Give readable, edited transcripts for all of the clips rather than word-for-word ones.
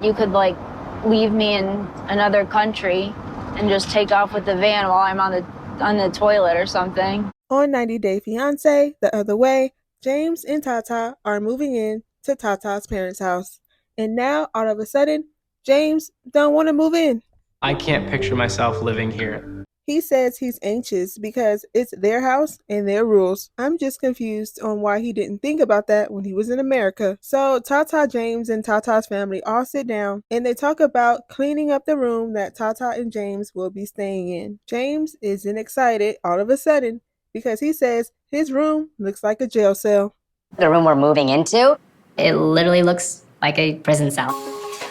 You could like leave me in another country and just take off with the van while I'm on the toilet or something. On 90 Day Fiancé The Other Way, James and Tatha are moving in to Tatha's parents' house. And now, all of a sudden, James don't want to move in. I can't picture myself living here. He says he's anxious because it's their house and their rules. I'm just confused on why he didn't think about that when he was in America. So Tatha, James, and Tatha's family all sit down and they talk about cleaning up the room that Tatha and James will be staying in. James isn't excited all of a sudden because he says his room looks like a jail cell. The room we're moving into, it literally looks like a prison cell.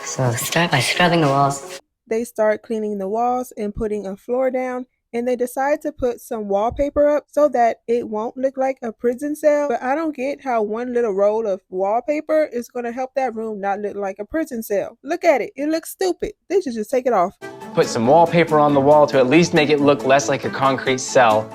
So start by scrubbing the walls. They start cleaning the walls and putting a floor down, and they decide to put some wallpaper up so that it won't look like a prison cell. But I don't get how one little roll of wallpaper is going to help that room not look like a prison cell. Look at it. It looks stupid. They should just take it off. Put some wallpaper on the wall to at least make it look less like a concrete cell.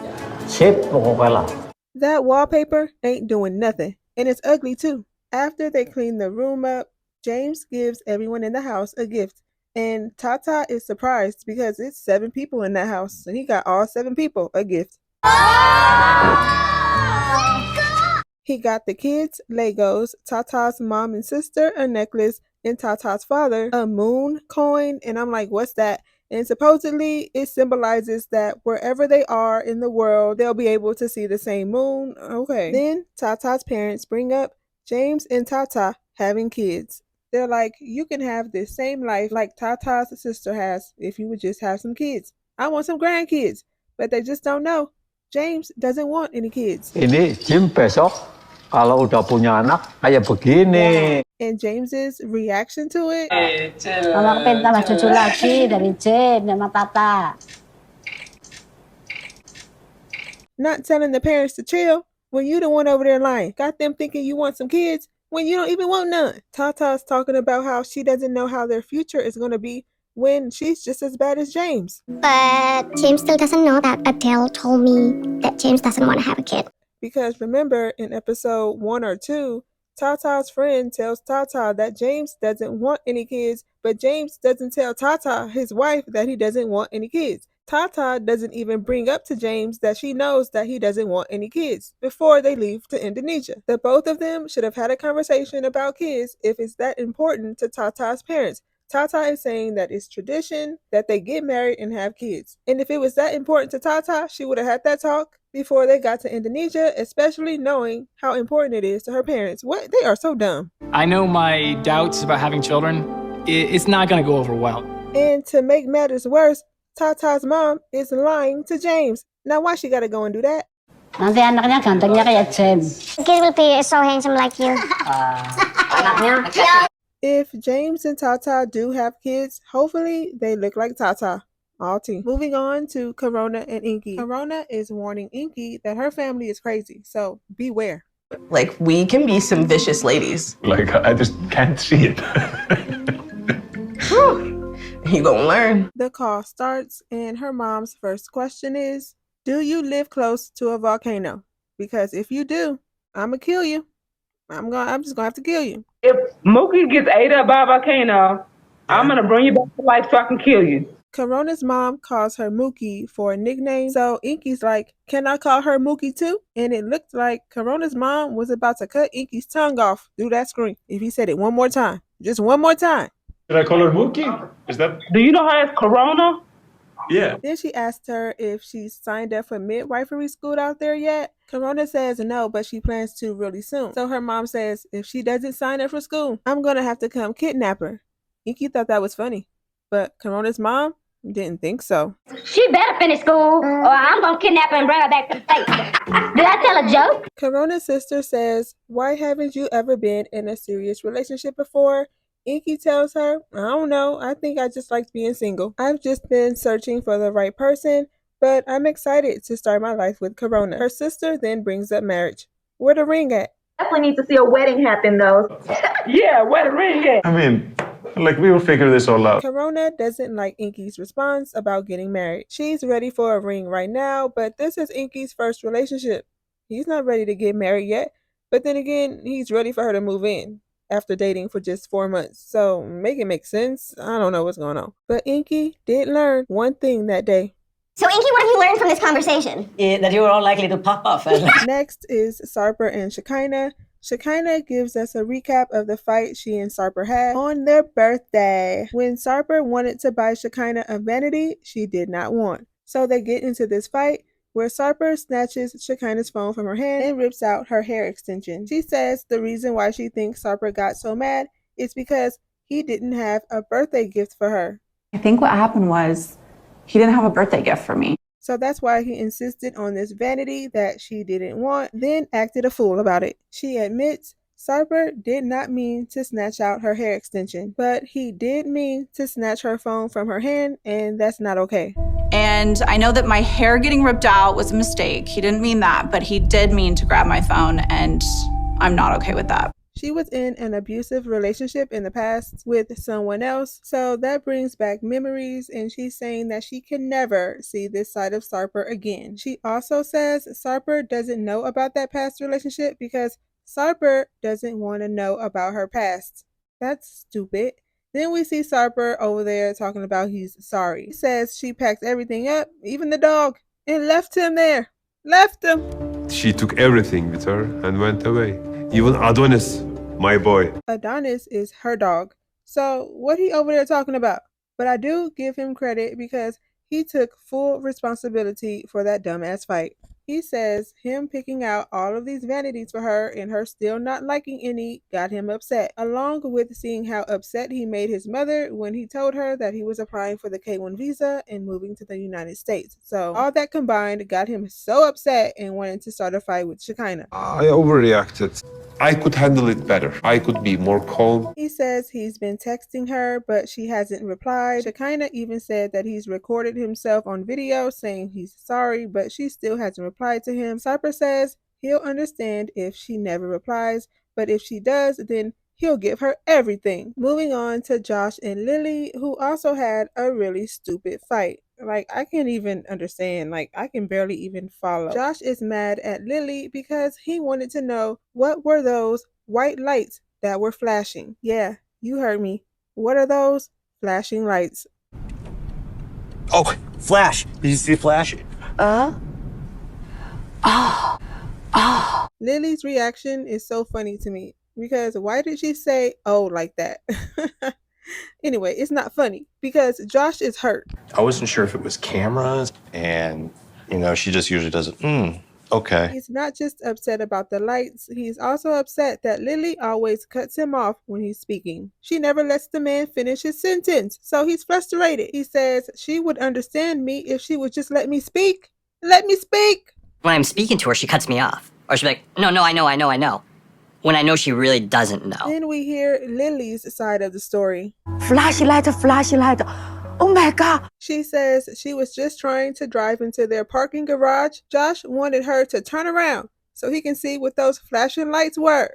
That wallpaper ain't doing nothing, and it's ugly too. After they clean the room up, James gives everyone in the house a gift. And Tatha is surprised because it's 7 people in that house, and he got all 7 people a gift. He got the kids Legos, Tatha's mom and sister a necklace, and Tatha's father a moon coin. And I'm like, what's that? And supposedly it symbolizes that wherever they are in the world, they'll be able to see the same moon. Okay. Then Tatha's parents bring up James and Tatha having kids. They're like, you can have the same life like Tatha's sister has if you would just have some kids. I want some grandkids. But they just don't know. James doesn't want any kids. Ini Jim besok kalau udah punya anak kayak begini. And James's reaction to it. Mama pengen tambah cucu lagi dari James sama Tatha. Not telling the parents to chill when you the one over there lying. Got them thinking you want some kids when you don't even want none. Tatha's talking about how she doesn't know how their future is going to be when she's just as bad as James. But James still doesn't know that Adele told me that James doesn't want to have a kid. Because remember in episode 1 or 2, Tatha's friend tells Tatha that James doesn't want any kids, but James doesn't tell Tatha, his wife, that he doesn't want any kids. Tatha doesn't even bring up to James that she knows that he doesn't want any kids before they leave to Indonesia. The both of them should have had a conversation about kids if it's that important to Tatha's parents. Tatha is saying that it's tradition that they get married and have kids. And if it was that important to Tatha, she would have had that talk before they got to Indonesia, especially knowing how important it is to her parents. What? They are so dumb. I know my doubts about having children. It's not going to go over well. And to make matters worse, Tatha's mom is lying to James. Now why she gotta go and do that? Nanti anaknya gantengnya kayak James. Kid will be so handsome like you. Anaknya? If James and Tatha do have kids, hopefully they look like Tatha. All team. Moving on to Corona and Ingi. Corona is warning Ingi that her family is crazy, so beware. Like, we can be some vicious ladies. Like I just can't see it. You gonna learn. The call starts, and her mom's first question is, do you live close to a volcano? Because if you do, I'ma kill you. I'm just gonna have to kill you. If Mookie gets ate up by a volcano, I'm gonna bring you back to life so I can kill you. Corona's mom calls her Mookie for a nickname, so Inky's like, can I call her Mookie too? And it looked like Corona's mom was about to cut Inky's tongue off through that screen if he said it one more time. Just one more time. Should I call her Mookie? Is that? Do you know her as Corona? Yeah. Then she asked her if she's signed up for midwifery school out there yet. Corona says no, but she plans to really soon. So her mom says if she doesn't sign up for school, I'm gonna have to come kidnap her. Inky thought that was funny, but Corona's mom didn't think so. She better finish school, or I'm gonna kidnap her and bring her back to the States. Did I tell a joke? Corona's sister says, why haven't you ever been in a serious relationship before? Inky tells her, I don't know, I think I just liked being single. I've just been searching for the right person, but I'm excited to start my life with Corona. Her sister then brings up marriage. Where the ring at? Definitely need to see a wedding happen though. Yeah, where the ring at? I mean, like we will figure this all out. Corona doesn't like Inky's response about getting married. She's ready for a ring right now, but this is Inky's first relationship. He's not ready to get married yet, but then again, he's ready for her to move in. after dating for just 4 months. So make it make sense. I don't know what's going on. But Ingi did learn one thing that day. So, Ingi, what have you learned from this conversation? That you were all likely to pop off. Next is Sarper and Shekinah. Shekinah gives us a recap of the fight she and Sarper had on their birthday. When Sarper wanted to buy Shekinah a vanity she did not want. So they get into this fight where Sarper snatches Shekinah's phone from her hand and rips out her hair extension. She says the reason why she thinks Sarper got so mad is because he didn't have a birthday gift for her. I think what happened was he didn't have a birthday gift for me. So that's why he insisted on this vanity that she didn't want, then acted a fool about it. She admits Sarper did not mean to snatch out her hair extension, but he did mean to snatch her phone from her hand, and that's not okay. And I know that my hair getting ripped out was a mistake. He didn't mean that, but he did mean to grab my phone, and I'm not okay with that. She was in an abusive relationship in the past with someone else, so that brings back memories, and she's saying that she can never see this side of Sarper again. She also says Sarper doesn't know about that past relationship because Sarper doesn't want to know about her past. That's stupid. Then we see Sarper over there talking about he's sorry. He says she packed everything up, even the dog, and left him there. Left him. She took everything with her and went away. Even Adonis, my boy. Adonis is her dog. So what he over there talking about? But I do give him credit because he took full responsibility for that dumbass fight. He says him picking out all of these vanities for her and her still not liking any got him upset, along with seeing how upset he made his mother when he told her that he was applying for the K-1 visa and moving to the United States. So all that combined got him so upset and wanted to start a fight with Shekinah. I overreacted. I could handle it better. I could be more calm. He says he's been texting her, but she hasn't replied. Shekinah even said that he's recorded himself on video saying he's sorry, but she still hasn't replied to him. Sarper says he'll understand if she never replies, but if she does, then he'll give her everything. Moving on to Josh and Lily, who also had a really stupid fight. Like, I can't even understand. Like, I can barely even follow. Josh is mad at Lily because he wanted to know what were those white lights that were flashing. Yeah, you heard me. What are those flashing lights? Oh, flash. Did you see flash? Lily's reaction is so funny to me because why did she say, oh, like that? Anyway, it's not funny because Josh is hurt. I wasn't sure if it was cameras, and, you know, she just usually does it. Okay. He's not just upset about the lights, he's also upset that Lily always cuts him off when he's speaking. She never lets the man finish his sentence, so he's frustrated. He says she would understand me if she would just let me speak. Let me speak! When I'm speaking to her, she cuts me off. Or she'll be like, no, I know. When I know she really doesn't know. Then we hear Lily's side of the story. Flashlight. Oh my God. She says she was just trying to drive into their parking garage. Josh wanted her to turn around so he can see what those flashing lights were.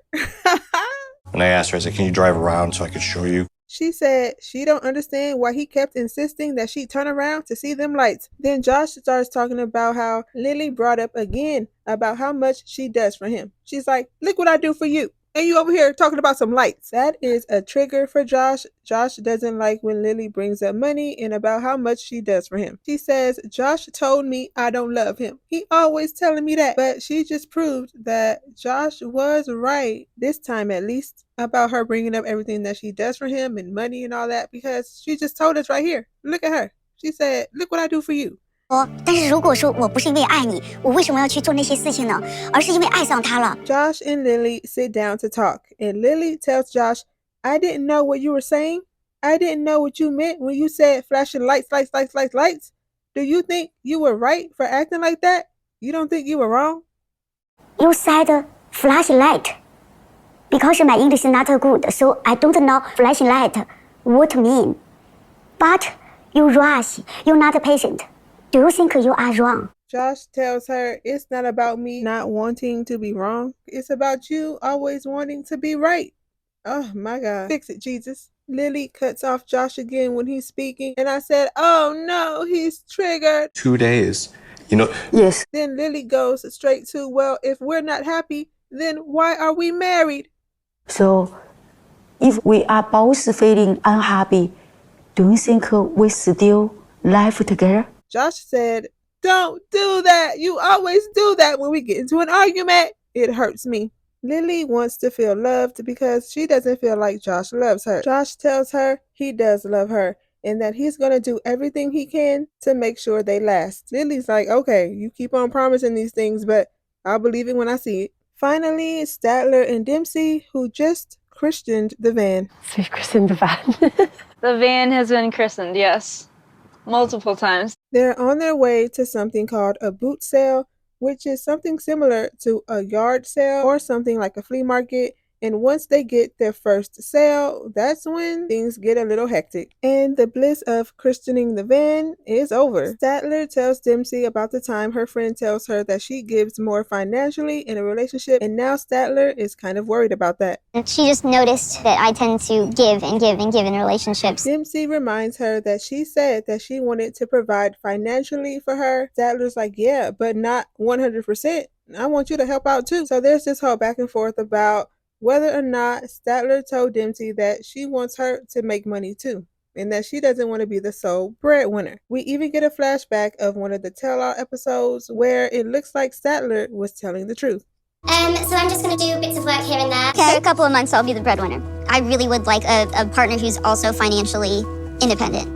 And I asked her, I said, can you drive around so I could show you? She said she don't understand why he kept insisting that she turn around to see them lights. Then Josh starts talking about how Lily brought up again about how much she does for him. She's like, look what I do for you. And you over here talking about some lights. That is a trigger for Josh. Josh doesn't like when Lily brings up money and about how much she does for him. She says, Josh told me I don't love him. He always telling me that. But she just proved that Josh was right, this time at least, about her bringing up everything that she does for him and money and all that, because she just told us right here. Look at her. She said, look what I do for you. 但是如果说我不是因为爱你，我为什么要去做那些事情呢？而是因为爱上他了。 Josh and Lily sit down to talk, and Lily tells Josh, I didn't know what you were saying. I didn't know what you meant when you said flashing lights. Do you think you were right for acting like that? You don't think you were wrong? You said flashlight. Because my English is not good, so I don't know flashlight what mean. But you rush, you're not patient. Do you think you are wrong? Josh tells her it's not about me not wanting to be wrong. It's about you always wanting to be right. Oh my God. Fix it, Jesus. Lily cuts off Josh again when he's speaking, and I said, oh no, he's triggered. 2 days. You know. Yes. Then Lily goes straight to, well, if we're not happy, then why are we married? So If we are both feeling unhappy, do you think we still live together? Josh said, "Don't do that. You always do that when we get into an argument. It hurts me." Lily wants to feel loved because she doesn't feel like Josh loves her. Josh tells her he does love her and that he's going to do everything he can to make sure they last. Lily's like, "Okay, you keep on promising these things, but I'll believe it when I see it." Finally, Statler and Dempsey, who just christened the van. They've christened the van. The van has been christened, yes. Multiple times. They're on their way to something called a boot sale, which is something similar to a yard sale or something like a flea market. And once they get their first sale, that's when things get a little hectic. And the bliss of christening the van is over. Statler tells Dempsey about the time her friend tells her that she gives more financially in a relationship, and now Statler is kind of worried about that. She just noticed that I tend to give and give and give in relationships. Dempsey reminds her that she said that she wanted to provide financially for her. Statler's like, "Yeah, but not 100%. I want you to help out too." So there's this whole back and forth about whether or not Statler told Dempsey that she wants her to make money too, and that she doesn't want to be the sole breadwinner. We even get a flashback of one of the tell-all episodes where it looks like Statler was telling the truth. So I'm just going to do bits of work here and there. Okay, a couple of months I'll be the breadwinner. I really would like a partner who's also financially independent.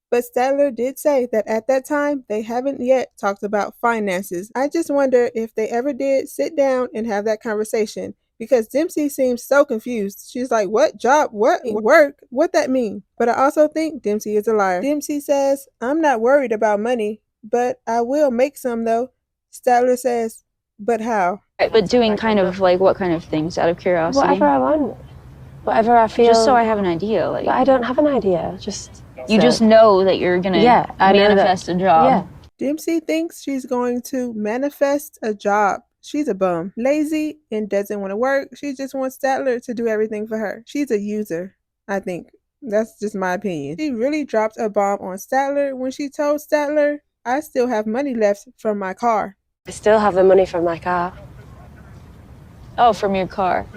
But Statler did say that at that time, they haven't yet talked about finances. I just wonder if they ever did sit down and have that conversation, because Dempsey seems so confused. She's like, "What job? What work? What that mean?" But I also think Dempsey is a liar. Dempsey says, "I'm not worried about money, but I will make some though." Statler says, "But how?" But doing kind of like what kind of things, out of curiosity? Whatever I want. Whatever I feel. Just so I have an idea. Like, but I don't have an idea. You just know that you're gonna manifest a job. Yeah. Dempsey thinks she's going to manifest a job. She's a bum, lazy, and doesn't want to work. She just wants Statler to do everything for her. She's a user, I think. That's just my opinion. She really dropped a bomb on Statler when she told Statler, "I still have money left from my car." I still have the money from my car. Oh, from your car.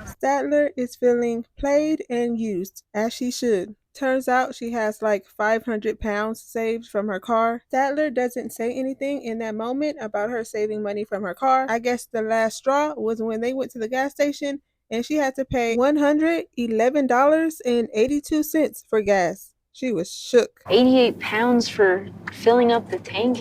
Statler is feeling played and used, as she should. Turns out she has like 500 pounds saved from her car. Statler doesn't say anything in that moment about her saving money from her car. I guess the last straw was when they went to the gas station and she had to pay $111.82 for gas. She was shook. 88 pounds for filling up the tank?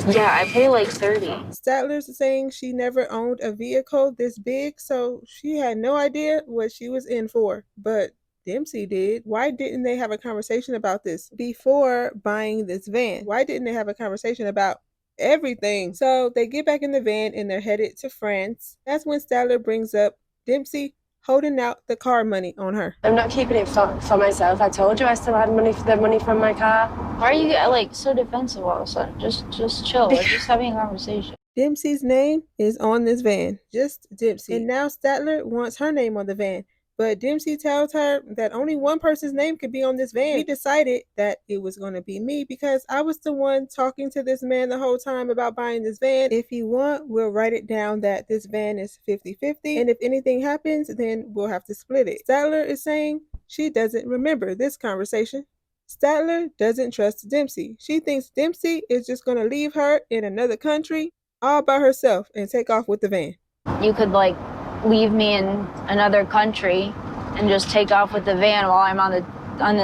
Yeah, I pay like 30. Statler's saying she never owned a vehicle this big, so she had no idea what she was in for. But Dempsey did. Why didn't they have a conversation about this before buying this van? Why didn't they have a conversation about everything? So they get back in the van and they're headed to France. That's when Statler brings up Dempsey holding out the car money on her. I'm not keeping it for myself. I told you I still had money from my car. Why are you like so defensive all of a sudden? Just chill. We're just having a conversation. Dempsey's name is on this van. Just Dempsey. And now Statler wants her name on the van. But Dempsey tells her that only one person's name could be on this van. He decided that it was going to be me because I was the one talking to this man the whole time about buying this van. If you want, we'll write it down that this van is 50-50. And if anything happens, then we'll have to split it. Statler is saying she doesn't remember this conversation. Statler doesn't trust Dempsey. She thinks Dempsey is just going to leave her in another country all by herself and take off with the van. You could like leave me in another country and just take off with the van while I'm on the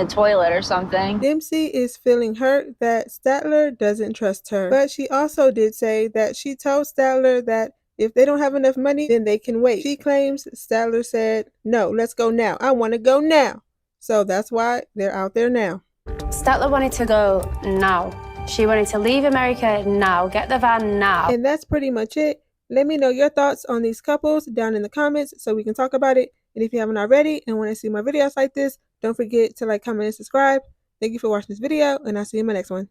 toilet or something. Dempsey is feeling hurt that Statler doesn't trust her. But she also did say that she told Statler that if they don't have enough money, then they can wait. She claims Statler said, "No, let's go now. I want to go now." So that's why they're out there now. Statler wanted to go now. She wanted to leave America now, get the van now. And that's pretty much it. Let me know your thoughts on these couples down in the comments so we can talk about it. And if you haven't already and want to see more videos like this, don't forget to like, comment, and subscribe. Thank you for watching this video, and I'll see you in my next one.